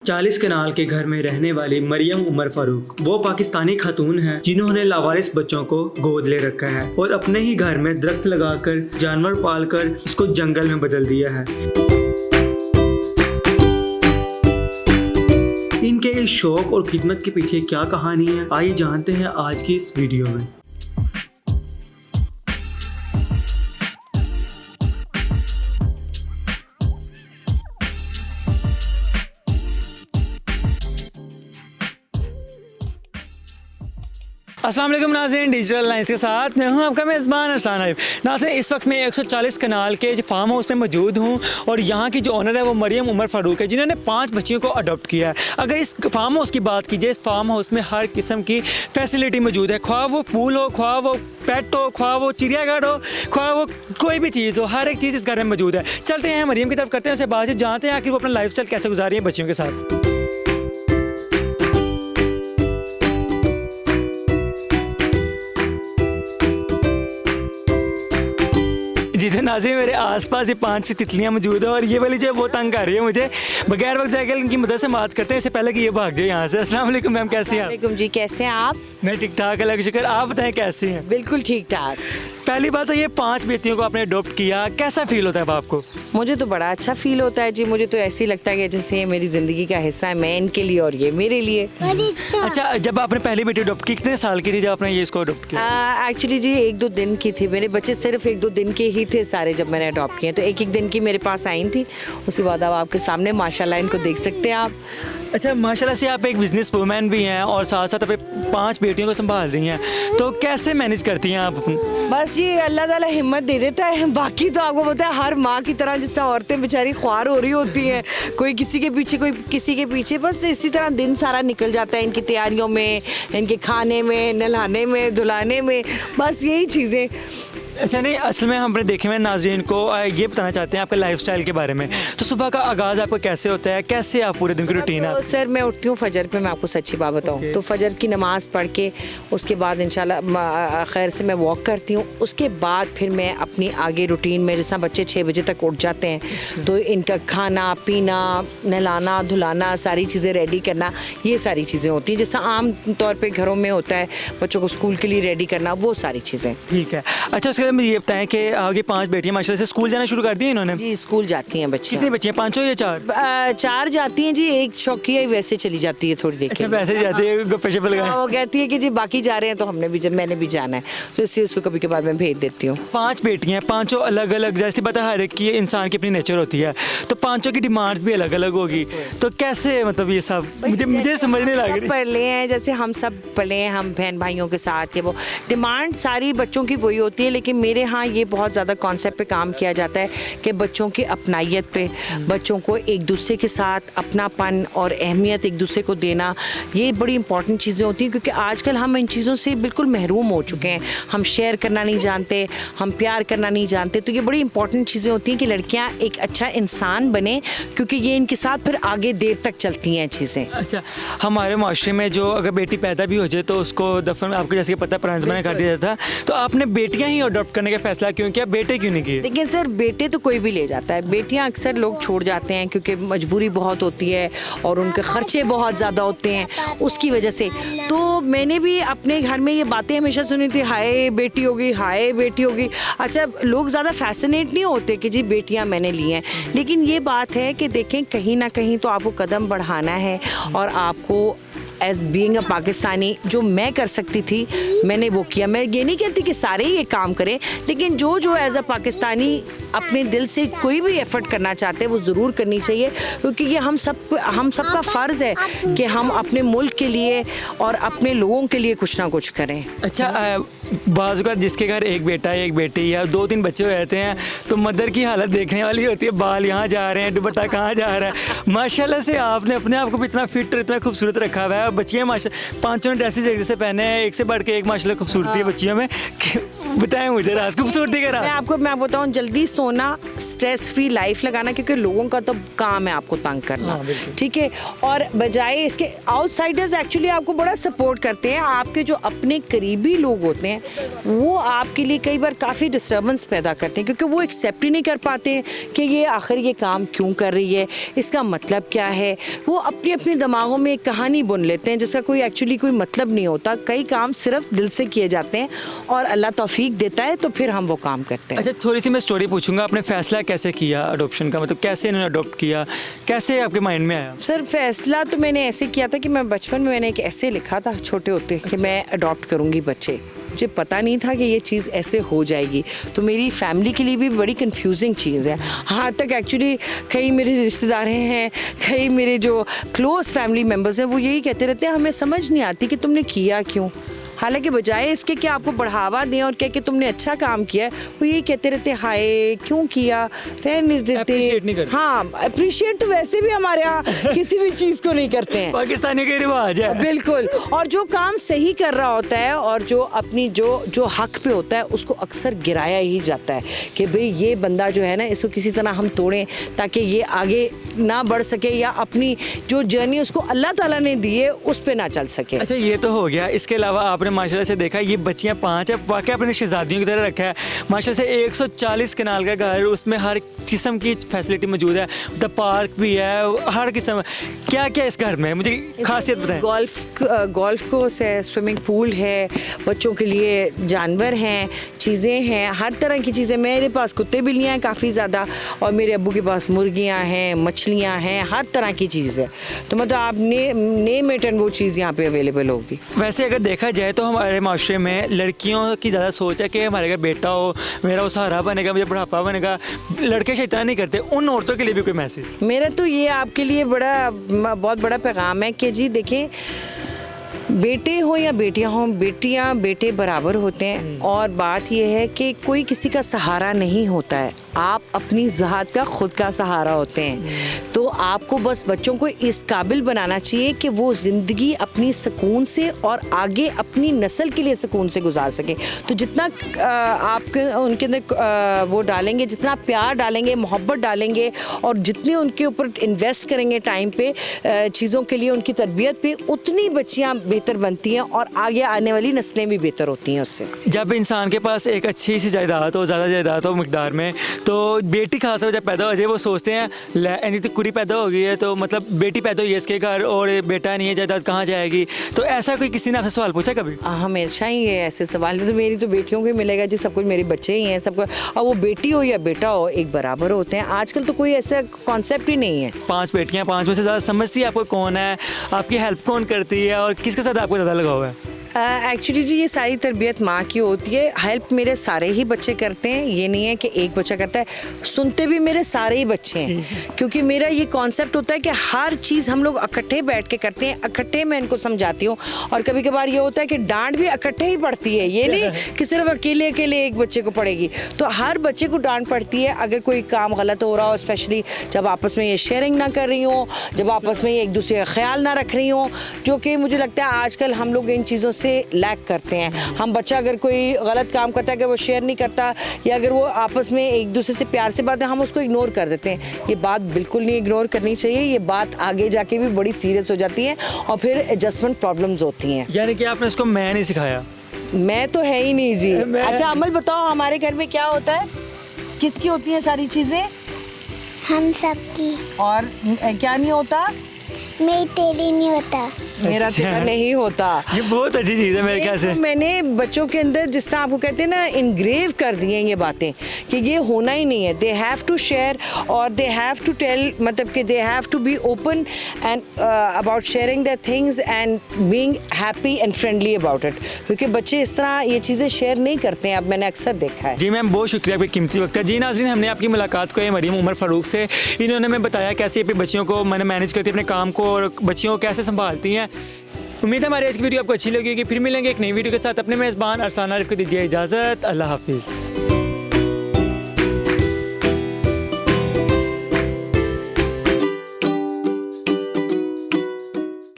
40 कनाल के घर में रहने वाली मरियम उमर फारूक वो पाकिस्तानी खातून हैं जिन्होंने लावारिस बच्चों को गोद ले रखा है और अपने ही घर में दरख्त लगाकर जानवर पालकर इसको जंगल में बदल दिया है। इनके इस शौक और खिदमत के पीछे क्या कहानी है, आइए जानते हैं आज की इस वीडियो में। अस्सलाम वालेकुम नाज़रीन, डिजिटल लाइन्स के साथ मैं हूं आपका मेज़बान अरसलान आरिफ। नाज़रीन, इस वक्त मैं 140 कनाल के जो फार्म हाउस में मौजूद हूं और यहां की जो ओनर है वो मरियम उमर फारूक है जिन्होंने 5 बच्चियों को अडॉप्ट किया है। अगर इस फार्म हाउस की बात कीजिए, इस फार्म हाउस में हर किस्म की फैसिलिटी मौजूद है, ख्वाह वो पूल हो, ख्वाह वो पेट हो, ख्वाह वो चिड़ियाघर हो, ख्वाह वो कोई भी चीज़ हो, हर एक चीज़ इस घर में मौजूद है। चलते हैं मरियम की तरफ, करते हैं उससे बातचीत, जानते हैं कि वो अपना लाइफ स्टाइल कैसे गुजारी है बच्चियों के साथ। जी तो नाज़रीन, मेरे आसपास ये 5 तितलियां मौजूद है और ये वाली जो है वो तंग कर रही है मुझे। बगैर वक्त जाकर इनकी मदद से बात करते हैं, इससे पहले कि ये भाग जाए यहाँ से। अस्सलाम वालेकुम मैम, कैसी हैं आप? वालेकुम जी, कैसे हैं आप? मैं ठीक ठाक, अल्लाह का शुक्र। आप बताएं कैसी हैं? बिल्कुल ठीक ठाक। पहली बात तो ये 5 बेटियों को आपने अडॉप्ट किया, कैसा फील होता है अब आपको? मुझे तो बड़ा अच्छा फील होता है जी। मुझे तो ऐसे ही लगता है कि जैसे ये मेरी ज़िंदगी का हिस्सा है, मैं इनके लिए और ये मेरे लिए। अच्छा, जब आपने पहली बेटी अडॉप्ट की, कितने साल की थी जब आपने ये इसको अडॉप्ट किया? एक्चुअली जी 1-2 दिन की थी। मेरे बच्चे सिर्फ 1-2 दिन के ही थे सारे जब मैंने अडॉप्ट किए, तो 1-1 दिन की मेरे पास आई थी। उसके बाद अब आपके सामने माशाल्लाह इनको देख सकते हैं आप। अच्छा, माशाल्लाह से आप एक बिजनेस वूमेन भी हैं और साथ साथ अपने 5 बेटियों को संभाल रही हैं, तो कैसे मैनेज करती हैं आप? बस ये अल्लाह ताला हिम्मत दे देता है। बाकी तो आपको पता है हर माँ की तरह जिस तरह औरतें बेचारी ख्वार हो रही होती हैं, कोई किसी के पीछे कोई किसी के पीछे, बस इसी तरह दिन सारा निकल जाता है इनकी तैयारियों में, इनके खाने में, नहलाने में, धुलाने में, बस यही चीज़ें। अच्छा, नहीं असल में हमने देखे में नाज़रीन को ये बताना चाहते हैं आपके लाइफस्टाइल के बारे में। तो सुबह का आगाज़ आपका कैसे होता है, कैसे आप पूरे दिन की रूटीन है? सर मैं उठती हूँ फजर पे, मैं आपको सच्ची बात बताऊँ तो फजर की नमाज़ पढ़ के उसके बाद इंशाल्लाह खैर से मैं वॉक करती हूँ। उसके बाद फिर मैं अपनी आगे रूटीन में, जैसा बच्चे 6 बजे तक उठ जाते हैं तो इनका खाना पीना, नहलाना धुलाना, सारी चीज़ें रेडी करना, ये सारी चीज़ें होती हैं जैसा आम तौर पर घरों में होता है, बच्चों को स्कूल के लिए रेडी करना, वो सारी चीज़ें। ठीक है। अच्छा, उसके बाद मुझे ये बताएं कि आगे 5 बेटियां माशाल्लाह से स्कूल जाना शुरू कर दिया इन्होंने? जी स्कूल जाती हैं बच्ची। कितनी बच्चियां, 5 या 4? 4 जाती हैं जी। एक शौकिया वैसे चली जाती है थोड़ी देर के अच्छा, वैसे ही जाती है गप्पे शप्पे लगाने? वो कहती है कि जी बाकी जा रहे हैं तो मैंने भी जाना है, तो इससे उसको कभी कभार मैं भेज देती हूँ। 5 बेटियां, 5 अलग अलग, जैसे पता है हर एक की इंसान की अपनी नेचर होती है, तो 5 की डिमांड्स भी अलग अलग होगी, तो कैसे मतलब ये सब मुझे समझ नहीं लग रही। पढ़ ले हैं जैसे हम सब पढ़े हैं, हम बहन भाइयों के साथ, ये वो डिमांड सारी बच्चों की वही होती है, लेकिन मेरे यहाँ ये बहुत ज़्यादा कॉन्सेप्ट पे काम किया जाता है कि बच्चों की अपनाइयत पे, बच्चों को एक दूसरे के साथ अपनापन और अहमियत एक दूसरे को देना, ये बड़ी इंपॉर्टेंट चीज़ें होती हैं क्योंकि आजकल हम इन चीज़ों से बिल्कुल महरूम हो चुके हैं। हम शेयर करना नहीं जानते, हम प्यार करना नहीं जानते, तो ये बड़ी इंपॉर्टेंट चीज़ें होती हैं कि लड़कियाँ एक अच्छा इंसान बने क्योंकि ये इनके साथ फिर आगे देर तक चलती हैं चीज़ें। अच्छा, हमारे माशरे में जो अगर बेटी पैदा भी हो जाए तो उसको दफन, आपको जैसे पता है पुराने ज़माने कर दिया था, तो आपने बेटियाँ ही अडॉप्ट करने का फैसला क्यों किया, बेटे क्यों नहीं किए? देखिए सर, बेटे तो कोई भी ले जाता है, बेटियां अक्सर लोग छोड़ जाते हैं क्योंकि मजबूरी बहुत होती है और उनके खर्चे बहुत ज़्यादा होते हैं, उसकी वजह से। तो मैंने भी अपने घर में ये बातें हमेशा सुनी थी, हाय बेटी होगी, हाय बेटी होगी। अच्छा, लोग ज़्यादा फैसिनेट नहीं होते कि जी बेटियां मैंने ली हैं, लेकिन ये बात है कि देखें कहीं ना कहीं तो आपको कदम बढ़ाना है और आपको एज बीइंग अ पाकिस्तानी जो मैं कर सकती थी मैंने वो किया। मैं ये नहीं कहती कि सारे ही ये काम करें, लेकिन जो एज अ पाकिस्तानी अपने दिल से कोई भी एफर्ट करना चाहते हैं वो ज़रूर करनी चाहिए, क्योंकि ये हम सबका फ़र्ज़ है कि हम अपने मुल्क के लिए और अपने लोगों के लिए कुछ ना कुछ करें। अच्छा, बाज़ का जिसके घर एक बेटा एक बेटी या 2-3 बच्चे हो जाते हैं तो मदर की हालत देखने वाली होती है, बाल यहाँ जा रहे हैं, दुपट्टा कहाँ जा रहा है। माशाल्लाह से आपने अपने आप को भी इतना फिट और इतना खूबसूरत रखा हुआ है। बच्चियाँ माशा 5 ड्रेसेस एक जैसे पहने हैं, एक से बढ़ के एक माशाल्लाह खूबसूरती है बच्चियों में। बताएं मुझे राज, खूबसूरती का मैं राज। आपको बताऊं, जल्दी सोना, स्ट्रेस फ्री लाइफ लगाना, क्योंकि लोगों का तो काम है आपको तंग करना, हाँ, बिल्कुल। ठीक है। और बजाय इसके आउटसाइडर्स एक्चुअली आपको बड़ा सपोर्ट करते हैं। आपके जो अपने करीबी लोग होते हैं वो आपके लिए कई बार काफ़ी डिस्टर्बेंस पैदा करते हैं, क्योंकि वो एक्सेप्ट ही नहीं कर पाते हैं कि ये आखिर ये काम क्यों कर रही है, इसका मतलब क्या है। वो अपनी अपने दिमागों में एक कहानी बुन लेते हैं जिसका कोई एक्चुअली कोई मतलब नहीं होता। कई काम सिर्फ दिल से किए जाते हैं और अल्लाह तौफीक देता है तो फिर हम वो काम करते हैं। अच्छा, थोड़ी सी मैं स्टोरी पूछूंगा, आपने फैसला कैसे किया अडॉप्शन का, मतलब कैसे इन्होंने अडॉप्ट किया, कैसे आपके माइंड में आया? सर फैसला तो मैंने ऐसे किया था कि मैं बचपन में मैंने एक ऐसे लिखा था छोटे होते कि मैं अडॉप्ट करूँगी बच्चे। मुझे पता नहीं था कि ये चीज़ ऐसे हो जाएगी, तो मेरी फैमिली के लिए भी बड़ी कंफ्यूजिंग चीज़ है। हाँ तक एक्चुअली कई मेरे रिश्तेदार हैं, कई मेरे जो क्लोज़ फैमिली मेम्बर्स हैं, वो यही कहते रहते हैं हमें समझ नहीं आती कि तुमने किया क्यों। हालांकि बजाय इसके कि आपको बढ़ावा दें और कह के तुमने अच्छा काम किया है, वो यही कहते रहते हाय क्यों किया, रहने देते। Appreciate नहीं करते। हाँ, अप्रिशिएट तो वैसे भी हमारे यहाँ किसी भी चीज़ को नहीं करते हैं। पाकिस्तानी का रिवाज है। बिल्कुल। और जो काम सही कर रहा होता है और जो अपनी जो हक पे होता है उसको अक्सर गिराया ही जाता है कि भाई ये बंदा जो है ना, इसको किसी तरह हम तोड़ें ताकि ये आगे ना बढ़ सके या अपनी जो जर्नी उसको अल्लाह ताला ने दी है उस पे ना चल सके। अच्छा, ये तो हो गया। इसके अलावा आपने माशाल्लाह से देखा ये बच्चियां 5 है, वाकई अपने शहजादियों की तरह रखा है। माशाल्लाह से 140 कनाल का घर, उसमें हर किस्म की फैसिलिटी मौजूद है, द पार्क भी है, हर किस्म। क्या क्या इस घर में, मुझे खासियत बताएं। गोल्फ कोर्स है, स्विमिंग पूल है, बच्चों के लिए जानवर हैं, चीज़ें हैं, हर तरह की चीज़ें। मेरे पास कुत्ते बिल्लियाँ हैं काफ़ी ज़्यादा, और मेरे अब्बू के पास मुर्गियाँ हैं, मछलियाँ हैं, हर तरह की चीज़ है। तो मतलब आप नेम इट एंड वो चीज़ यहाँ पे अवेलेबल होगी। वैसे अगर देखा जाए तो हमारे माशरे में लड़कियों की ज़्यादा सोच है कि हमारे घर बेटा हो, मेरा वो सहारा बनेगा, मुझे बुढ़ापा बनेगा। लड़के शैतान नहीं करते। उन औरतों के लिए भी कोई मैसेज? मेरा तो ये आपके लिए बहुत बड़ा पैगाम है कि जी देखें, बेटे हो या बेटियां हो, बेटियां बेटे बराबर होते हैं। और बात यह है कि कोई किसी का सहारा नहीं होता है, आप अपनी ज़ात का खुद का सहारा होते हैं। तो आपको बस बच्चों को इस काबिल बनाना चाहिए कि वो ज़िंदगी अपनी सुकून से और आगे अपनी नस्ल के लिए सुकून से गुजार सके। तो जितना आपके उनके अंदर वो डालेंगे, जितना प्यार डालेंगे, मोहब्बत डालेंगे, और जितने उनके ऊपर इन्वेस्ट करेंगे टाइम पे चीज़ों के लिए, उनकी तरबियत पे, उतनी बच्चियाँ बेहतर बनती हैं और आगे आने वाली नस्लें भी बेहतर होती हैं उससे। जब इंसान के पास एक अच्छी सी जायदाद हो, ज़्यादा जायदाद हो मकदार में, तो बेटी खास जब पैदा हो जाए वो सोचते हैं यानी तो कुड़ी पैदा हो गई है, तो मतलब बेटी पैदा हुई है इसके घर और बेटा नहीं है, जायदाद कहाँ जाएगी। तो ऐसा कोई किसी ने आपसे सवाल पूछा कभी? हमेशा ही ये ऐसे सवाल, तो मेरी तो बेटियों को ही मिलेगा जी, सब कुछ मेरे बच्चे ही हैं सबको, और वो बेटी हो या बेटा हो एक बराबर होते हैं। आजकल तो कोई ऐसा कॉन्सेप्ट ही नहीं है। 5 बेटियां, 5 में से ज़्यादा समझती है आपको कौन है, आपकी हेल्प कौन करती है और किसके साथ आपको ज़्यादा लगाव है? एक्चुअली जी ये सारी तरबियत माँ की होती है। हेल्प मेरे सारे ही बच्चे करते हैं, ये नहीं है कि एक बच्चा करता है। सुनते भी मेरे सारे ही बच्चे हैं, क्योंकि मेरा ये कॉन्सेप्ट होता है कि हर चीज़ हम लोग इकट्ठे बैठ के करते हैं, इकट्ठे मैं इनको समझाती हूँ। और कभी कभार ये होता है कि डांट भी इकट्ठे ही पड़ती है, ये नहीं कि सिर्फ अकेले अकेले एक बच्चे को पड़ेगी। तो हर बच्चे को डांट पड़ती है अगर कोई काम गलत हो रहा हो, स्पेशली जब आपस में ये शेयरिंग ना कर रही हो, जब आपस में ये एक दूसरे का ख्याल ना रख रही हो, जो कि मुझे लगता है आजकल हम लोग इन चीज़ों से लैक करते हैं। हम बच्चा अगर कोई गलत काम करता है, अगर वो शेयर नहीं करता या अगर वो आपस में एक दूसरे से प्यार से बात है, हम उसको इग्नोर कर देते हैं। ये बात बिल्कुल नहीं इग्नोर करनी चाहिए, ये बात आगे जाके भी बड़ी सीरियस हो जाती है और फिर एडजस्टमेंट प्रॉब्लम्स होती हैं। यानी कि आपने उसको मैं नहीं सिखाया? मैं तो है ही नहीं जी। अच्छा अमल बताओ, हमारे घर में क्या होता है, किसकी होती है सारी चीज़ें? हम सबकी। और क्या नहीं होता? मेरी तेरी नहीं होता। मेरा अच्छा। तेरा नहीं होता। ये बहुत अच्छी चीज़ है मेरे ख्याल से। मैंने बच्चों के अंदर जिस तरह आपको कहते हैं ना, इनग्रेव कर दिए हैं ये बातें कि ये होना ही नहीं है। दे हैव टू शेयर और दे हैव टू टेल, मतलब कि they have to be open and about sharing their things and being happy and friendly about it, क्योंकि बच्चे इस तरह ये चीज़ें शेयर नहीं करते हैं। अब मैंने अक्सर देखा है। जी मैम, बहुत शुक्रिया आपके कीमती वक्त का। जी नाज़रीन, हमने आपकी मुलाकात को है मरियम उमर फ़ारूक से। इन्होंने हमें बताया कैसे अपनी बच्चियों को मैनेज करती है, अपने काम को, और बच्चियों को कैसे संभालती हैं। उम्मीद है हमारी आज की वीडियो आपको अच्छी लगेगी। फिर मिलेंगे एक नई वीडियो के साथ। अपने मेज़बान अरसान आरिफ को दीजिए इजाज़त। अल्लाह हाफिज़।